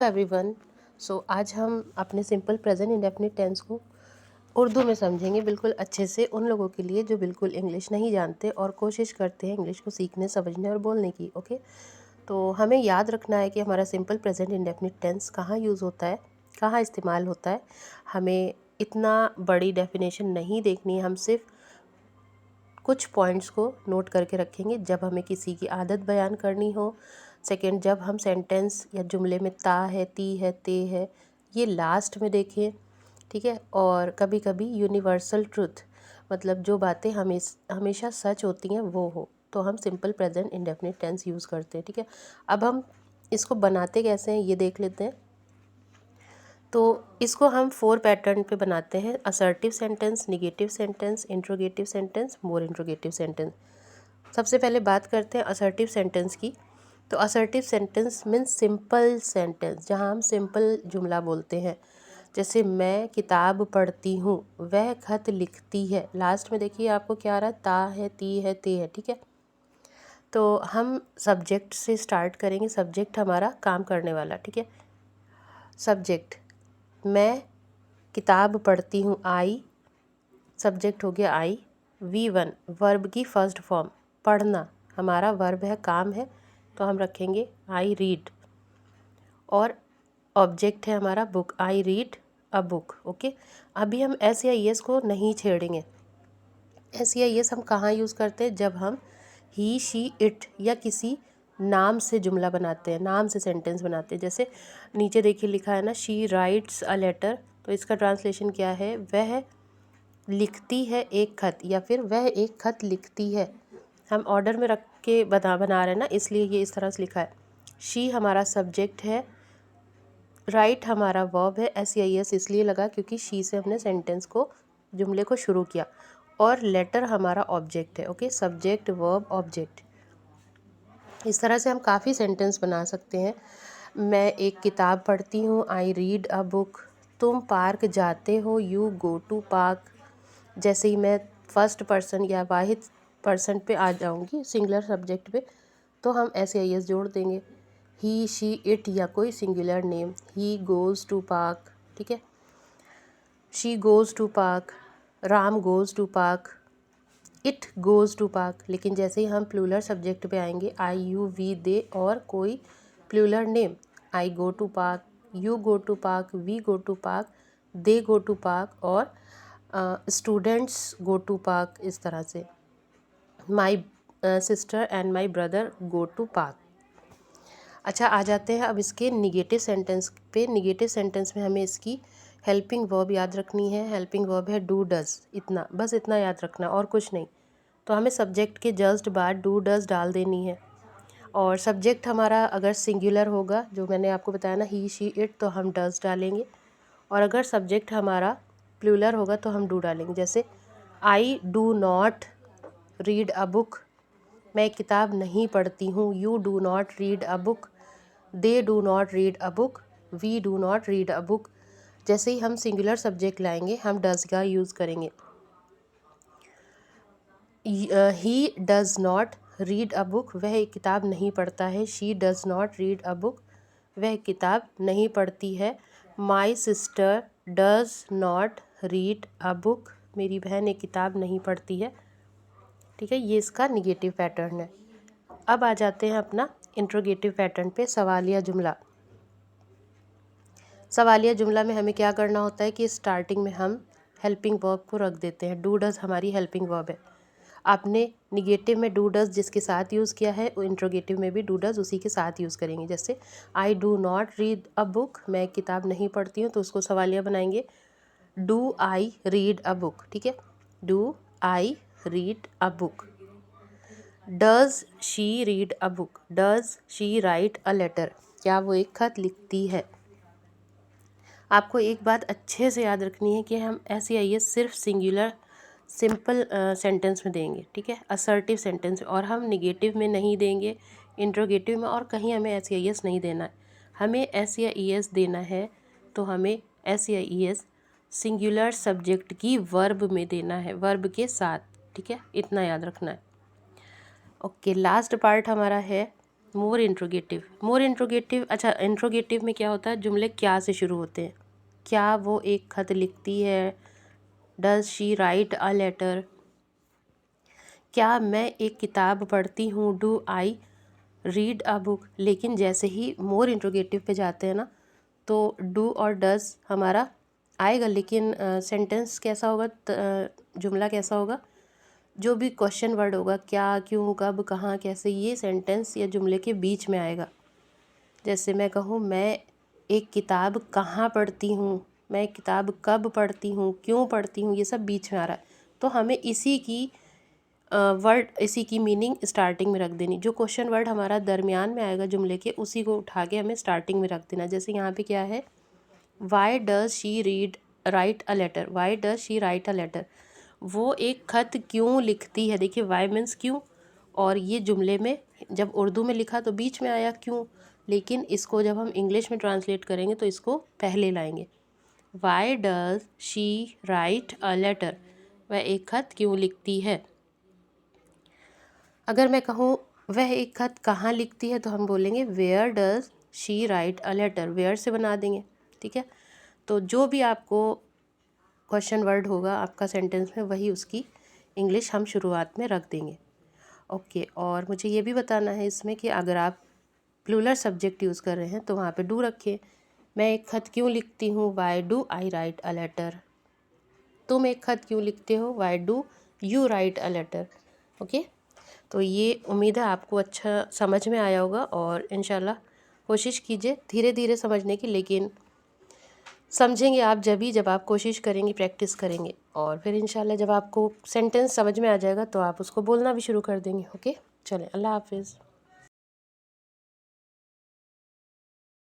Everyone. आज हम अपने सिंपल प्रेजेंट इंडेफिनिट टेंस को उर्दू में समझेंगे बिल्कुल अच्छे से, उन लोगों के लिए जो बिल्कुल इंग्लिश नहीं जानते और कोशिश करते हैं इंग्लिश को सीखने, समझने और बोलने की। ओके, तो हमें याद रखना है कि हमारा सिंपल प्रेजेंट इंडेफिनिट टेंस कहाँ यूज़ होता है, कहाँ इस्तेमाल होता है। हमें इतना बड़ी डेफिनेशन नहीं देखनी है, हम सिर्फ कुछ पॉइंट्स को नोट करके रखेंगे जब हमें किसी की आदत बयान करनी हो। सेकंड, जब हम सेंटेंस या जुमले में ता है, ती है, ते है, ये लास्ट में देखें, ठीक है। और कभी कभी यूनिवर्सल ट्रुथ, मतलब जो बातें हमेशा सच होती हैं वो हो, तो हम simple present indefinite tense use करते हैं, ठीक है। अब हम इसको बनाते कैसे हैं ये देख लेते हैं। तो इसको हम 4 पैटर्न पे बनाते हैं: assertive sentence, negative sentence, interrogative sentence, more interrogative sentence. सबसे पहले बात करते हैं असर्टिव सेंटेंस की। तो assertive sentence means simple sentence, जहाँ हम सिंपल जुमला बोलते हैं। जैसे मैं किताब पढ़ती हूँ, वह खत लिखती है। लास्ट में देखिए आपको क्या आ रहा है, ता है, ती है, ते है, ठीक है। तो हम सब्जेक्ट से स्टार्ट करेंगे, सब्जेक्ट हमारा काम करने वाला, ठीक है। सब्जेक्ट, मैं किताब पढ़ती हूँ, आई, सब्जेक्ट हो गया आई। V1 वर्ब की फर्स्ट फॉर्म, पढ़ना हमारा वर्ब है, काम है, तो हम रखेंगे आई रीड। और ऑब्जेक्ट है हमारा book, I read a book. Okay, अभी हम एस या एस को नहीं छेड़ेंगे। एस या एस हम कहाँ यूज़ करते हैं, जब हम ही, शी, इट या किसी नाम से जुमला बनाते हैं, नाम से सेंटेंस बनाते हैं। जैसे नीचे देखिए लिखा है ना, शी राइट्स अ लेटर, तो इसका ट्रांसलेशन क्या है, वह लिखती है एक खत, या फिर वह एक खत लिखती है। हम ऑर्डर में रख के बना रहे हैं ना, इसलिए ये इस तरह से लिखा है। शी हमारा सब्जेक्ट है, राइट हमारा वर्ब है, एस या एस इसलिए लगा क्योंकि शी से हमने सेंटेंस को, जुमले को शुरू किया। और लेटर हमारा ऑब्जेक्ट है। Okay, subject verb object. इस तरह से हम काफ़ी सेंटेंस बना सकते हैं। मैं एक किताब पढ़ती हूँ, आई रीड अ बुक। तुम पार्क जाते हो, यू गो टू पार्क। जैसे ही मैं फर्स्ट पर्सन या वाहिद पर्सन पे आ जाऊंगी, सिंगुलर सब्जेक्ट पे, तो हम एस या एस जोड़ देंगे। ही, शी, इट या कोई singular name, he goes to park, ठीक है। She goes to park, Ram goes to park, it goes to park. लेकिन जैसे ही हम प्लूरल सब्जेक्ट पे आएंगे, आई, यू, वी, दे और कोई plural name, I go to park, you go to park, we go to park, they go to park और students go to park. इस तरह से my sister and my brother go to park. अच्छा, आ जाते हैं अब इसके निगेटिव सेंटेंस पे। निगेटिव सेंटेंस में हमें इसकी हेल्पिंग वर्ब याद रखनी है। हेल्पिंग वर्ब है डू डज, इतना बस, इतना याद रखना और कुछ नहीं। तो हमें सब्जेक्ट के जस्ट बाद डू डज डाल देनी है। और सब्जेक्ट हमारा अगर सिंगुलर होगा, जो मैंने आपको बताया ना, ही, शी, इट, तो हम डज डालेंगे। और अगर सब्जेक्ट हमारा प्लूरल होगा तो हम डू डालेंगे। जैसे I do not read a book, मैं किताब नहीं पढ़ती हूँ। You do not read a book, they do not read a book, we do not read a book. जैसे ही हम सिंगुलर सब्जेक्ट लाएंगे, हम डज का यूज़ करेंगे। He does not read a book, वह एक किताब नहीं पढ़ता है। She does not read a book, वह किताब नहीं पढ़ती है। My sister does not read a book, मेरी बहन एक किताब नहीं पढ़ती है, ठीक है। ये इसका निगेटिव पैटर्न है। अब आ जाते हैं अपना इंट्रोगेटिव पैटर्न पे, सवालिया जुमला। सवालिया जुमला में हमें क्या करना होता है कि स्टार्टिंग में हम हेल्पिंग वर्ब को रख देते हैं। डू डज हमारी हेल्पिंग वर्ब है। आपने निगेटिव में डू डज जिसके साथ यूज़ किया है, इंट्रोगेटिव में भी डू डज उसी के साथ यूज़ करेंगे। जैसे I do not read a book, मैं किताब नहीं पढ़ती हूँ, तो उसको सवालिया बनाएंगे do I read a book, ठीक है। Do I read a book. Does she read a book, does she write a letter, क्या वो एक खत लिखती है। आपको एक बात अच्छे से याद रखनी है कि हम ऐसे आइए सिर्फ सिंगुलर सिंपल सेंटेंस में देंगे, ठीक है, असर्टिव सेंटेंस, और हम निगेटिव में नहीं देंगे, इंट्रोगेटिव में, और कहीं हमें एस या एस नहीं देना है। हमें एस या ई एस देना है, तो हमें एस या ई एस सिंगुलर सब्जेक्ट की वर्ब में देना है, वर्ब के साथ, ठीक है, इतना याद रखना है। ओके, लास्ट पार्ट हमारा है मोर इंट्रोगेटिव, अच्छा इंट्रोगेटिव में क्या होता है, जुमले क्या से शुरू होते हैं। क्या वो एक खत लिखती है, does she write a letter. क्या मैं एक किताब पढ़ती हूँ, do I read a book. लेकिन जैसे ही मोर इंट्रोगेटिव पे जाते हैं ना, तो डू और डज हमारा आएगा, लेकिन सेंटेंस कैसा होगा, जुमला कैसा होगा, जो भी क्वेश्चन वर्ड होगा, क्या, क्यों, कब, कहाँ, कैसे, ये सेंटेंस या जुमले के बीच में आएगा। जैसे मैं कहूँ मैं एक किताब कहाँ पढ़ती हूँ, मैं एक किताब कब पढ़ती हूँ, क्यों पढ़ती हूँ, ये सब बीच में आ रहा है। तो हमें इसी की इसी की मीनिंग स्टार्टिंग में रख देनी। जो क्वेश्चन वर्ड हमारा दरमियान में आएगा जुमले के, उसी को उठा के हमें स्टार्टिंग में रख देना। जैसे यहाँ पे क्या है, why does she write a letter, why does she write a letter, वो एक खत क्यों लिखती है। देखिए वाई मीन्स क्यों, और ये जुमले में जब उर्दू में लिखा तो बीच में आया क्यों, लेकिन इसको जब हम इंग्लिश में ट्रांसलेट करेंगे तो इसको पहले लाएंगे। Why does she write a letter, वह एक खत क्यों लिखती है। अगर मैं कहूँ वह एक खत कहाँ लिखती है, तो हम बोलेंगे where does she write a letter, where से बना देंगे। ठीक है, तो जो भी आपको क्वेश्चन वर्ड होगा आपका सेंटेंस में, वही उसकी इंग्लिश हम शुरुआत में रख देंगे। ओके, और मुझे ये भी बताना है इसमें कि अगर आप प्लूरल सब्जेक्ट यूज़ कर रहे हैं तो वहाँ पे डू रखिए। मैं एक खत क्यों लिखती हूँ, why do I write a letter. तुम एक खत क्यों लिखते हो, why do you write a letter. Okay, तो ये उम्मीद है आपको अच्छा समझ में आया होगा, और इंशाल्लाह कोशिश कीजिए धीरे धीरे समझने की, लेकिन समझेंगे आप जब आप कोशिश करेंगे, प्रैक्टिस करेंगे, और फिर इंशाल्लाह जब आपको सेंटेंस समझ में आ जाएगा तो आप उसको बोलना भी शुरू कर देंगे। ओके, चलें, अल्लाह हाफिज़।